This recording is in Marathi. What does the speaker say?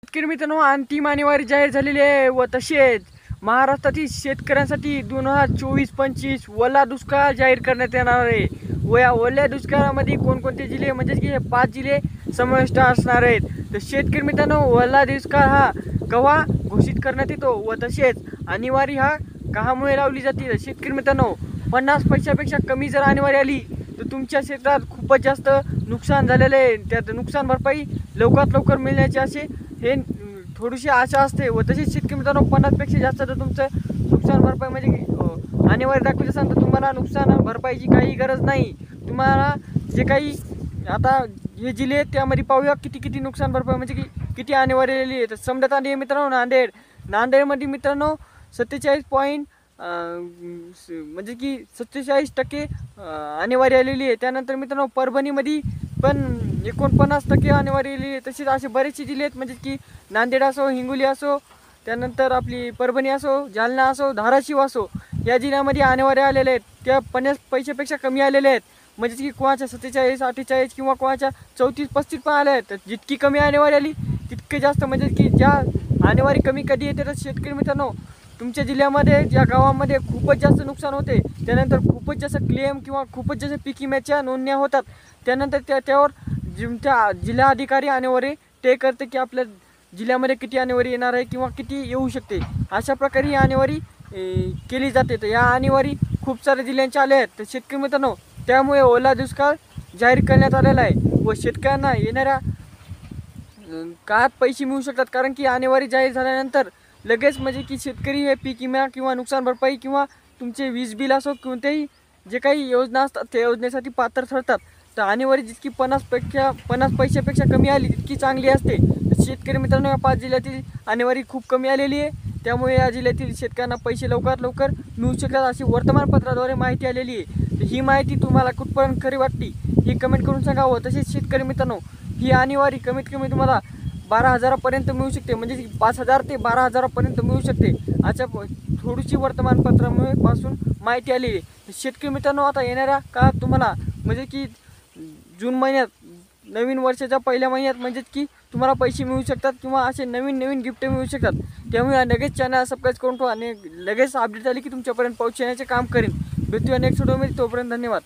शेतकरी मित्रांनो, अंतिम आणेवारी जाहीर झालेली आहे व तसेच महाराष्ट्रातील शेतकऱ्यांसाठी 2024-25 ओला दुष्काळ जाहीर करण्यात येणार आहे. व या ओल्या दुष्काळामध्ये कोणकोणते जिल्हे म्हणजे की हे 5 जिल्हे समाविष्ट असणार आहेत. तर शेतकरी मित्रांनो, ओला दुष्काळ हा केव्हा घोषित करण्यात येतो व तसेच आणेवारी हा कशामुळे लावली जाते. तर शेतकरी मित्रांनो, 50 पैशापेक्षा कमी जर आणेवारी आली तर तुमच्या क्षेत्रात खूपच जास्त नुकसान झालेलं आहे. त्यात नुकसान भरपाई लवकरात लवकर मिळण्याचे असे हे थोडीशी आशा असते. व तसेच शेतकरी मित्रांनो, 50पेक्षा जास्त जर तुमचं नुकसान भरपाई म्हणजे आणेवारी दाखवली असेल तर तुम्हाला नुकसान भरपाईची काही गरज नाही. तुम्हाला जे काही आता हे जिल्हे त्यामध्ये पाहूया किती नुकसान भरपाई म्हणजे किती आणेवारी आलेली आहे. तर समजत आली आहे मित्रांनो, नांदेडमध्ये मित्रांनो 47 म्हणजे की 47% आणेवारी आलेली आहे. त्यानंतर मित्रांनो परभणीमध्ये पण 49% आणेवारी आलेली आहे. तसेच असे बरेचसे जिल्हे आहेत म्हणजे की नांदेड असो, हिंगोली असो, त्यानंतर आपली परभणी असो, जालना असो, धाराशिव असो, या जिल्ह्यामध्ये आणेवारी आलेल्या आहेत. त्या 50 पैशापेक्षा कमी आलेल्या आहेत. म्हणजे की कोणाच्या 47, 48 किंवा कोणाच्या 34-35 पण आल्या आहेत. तर जितकी कमी आणेवारी आली तितके जास्त म्हणजे की ज्या आणेवारी कमी कधी येते तर शेतकरी मित्रांनो, तुमच्या जिल्ह्यामध्ये ज्या गावामध्ये खूपच जास्त नुकसान होते, त्यानंतर खूपच जास्त क्लेम किंवा खूपच जास्त पीक विम्याच्या नोंदण्या होतात, त्यानंतर त्यावर त्या जिल्हा अधिकारी आणेवारी ते करते की आपल्या जिल्ह्यामध्ये किती आणेवारी येणार आहे किंवा किती येऊ शकते. अशा प्रकारे ही आणेवारी केली जाते. तर या आणेवारी खूप साऱ्या जिल्ह्यांच्या आल्या आहेत. तर शेतकरी मित्रांनो, त्यामुळे ओला दुष्काळ जाहीर करण्यात आलेला आहे व शेतकऱ्यांना येणाऱ्या काळात पैसे मिळू शकतात. कारण की आणेवारी जाहीर झाल्यानंतर लगेच म्हणजे की शेतकरी हे पीक विमा किंवा नुकसान भरपाई किंवा तुमचे वीज बिल असो कोणत्याही जे काही योजना असतात त्या योजनेसाठी पात्र ठरतात. तर आणेवारी जितकी 50 पैशापेक्षा कमी आली तितकी चांगली असते. तर शेतकरी मित्रांनो, या 5 जिल्ह्यातील आणेवारी खूप कमी आलेली आहे. त्यामुळे या जिल्ह्यातील शेतकऱ्यांना पैसे लवकरात लवकर मिळू शकतात अशी वर्तमानपत्राद्वारे माहिती आलेली आहे. तर ही माहिती तुम्हाला कुठपर्यंत खरी वाटली ही कमेंट करून सांगावं. तसेच शेतकरी मित्रांनो, ही आणेवारी कमीत कमी तुम्हाला 12,000पर्यंत मिळू शकते. म्हणजे 5,000 ते 12,000पर्यंत मिळू शकते. अशा थोडीशी वर्तमानपत्रामुळे पासून माहिती आली आहे. शेतकरी मित्रांनो, आता येणाऱ्या काळात तुम्हाला म्हणजे की जून महिन्यात नवीन वर्षाच्या पहिल्या महिन्यात म्हणजे की तुम्हाला पैसे मिळू शकतात किंवा असे नवीन गिफ्ट मिळू शकतात. त्यामुळे लगेच चॅनल सबस्क्राईब करून ठेवा आणि लगेच अपडेट आली की तुमच्यापर्यंत पोहोचण्याचे काम करेन. भेटूया नेक्स्ट व्हिडिओमध्ये. तोपर्यंत धन्यवाद.